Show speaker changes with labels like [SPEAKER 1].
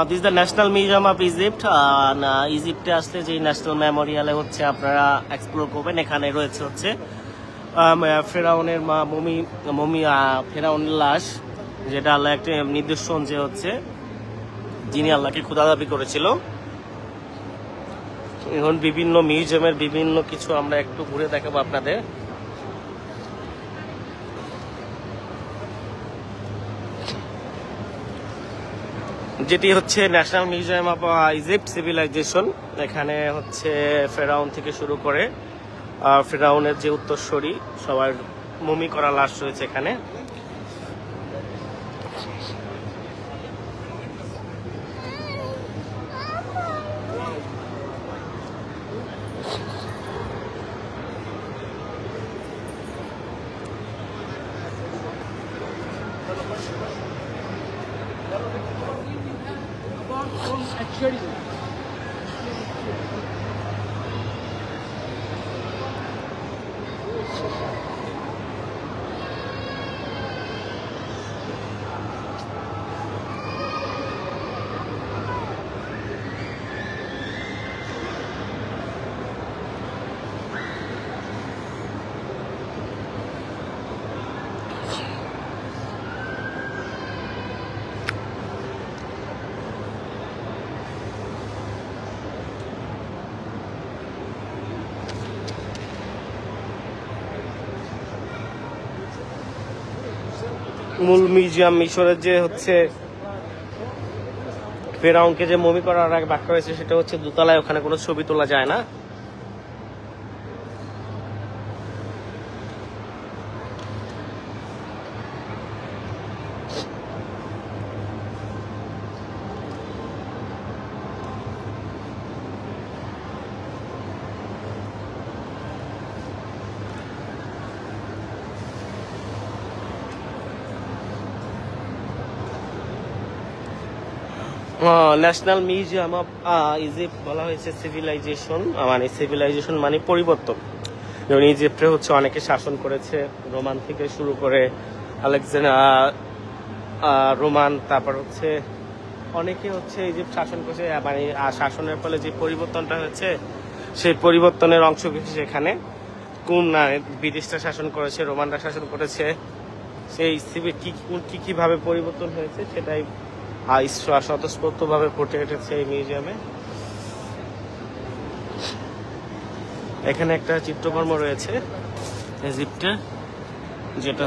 [SPEAKER 1] This the National museum of Egypt. ইজিপ্টে আসলে যে ন্যাশনাল মেমোরিয়ালে হচ্ছে আপনারা এক্সপ্লোর করবেন। এখানে রয়েছে হচ্ছে ফেরাউনের মমি ফেরাউনের লাশ, যেটা আল্লাহ একটা নিদর্শন যে হচ্ছে যিনি আল্লাহকে খোদা দাবি করেছিল। এখন বিভিন্ন মিউজিয়ামের বিভিন্ন কিছু আমরা একটু ঘুরে দেখাবো আপনাদের। যেটি হচ্ছে national museum of Egypt civilisation. এখানে হচ্ছে ফেরাউন থেকে শুরু করে ফেরাউনের যে উত্তরসূরি সবার মমি করা লাশ রয়েছে এখানে। মূল মিউজিয়াম মিশরের যে হচ্ছে ফেরাউনকে যে মমি করার আগে ব্যাখ্যা হয়েছে সেটা হচ্ছে দোতলায়, ওখানে কোনো ছবি তোলা যায় না। ন্যাশনাল মিউজিয়াম অফ ইজিপ্ট বলা হয়েছে সিভিলাইজেশন, মানে সিভিলাইজেশন মানে পরিবর্তন। যেমন ইজিপ্টে হচ্ছে অনেকে শাসন করেছে, রোমান থেকে শুরু করে রোমান, তারপর হচ্ছে অনেকে হচ্ছে ইজিপ্ট শাসন করেছে। মানে শাসনের ফলে যে পরিবর্তনটা হয়েছে সেই পরিবর্তনের অংশ বিশেষ এখানে কোন ব্রিটিশরা শাসন করেছে, রোমানরা শাসন করেছে, সেই কিভাবে পরিবর্তন হয়েছে সেটাই স্বতঃস্ফূর্তভাবে ফুটে উঠেছে এই মিউজিয়ামে। এখানে একটা চিত্রকর্ম রয়েছে ইজিপ্টে, যেটা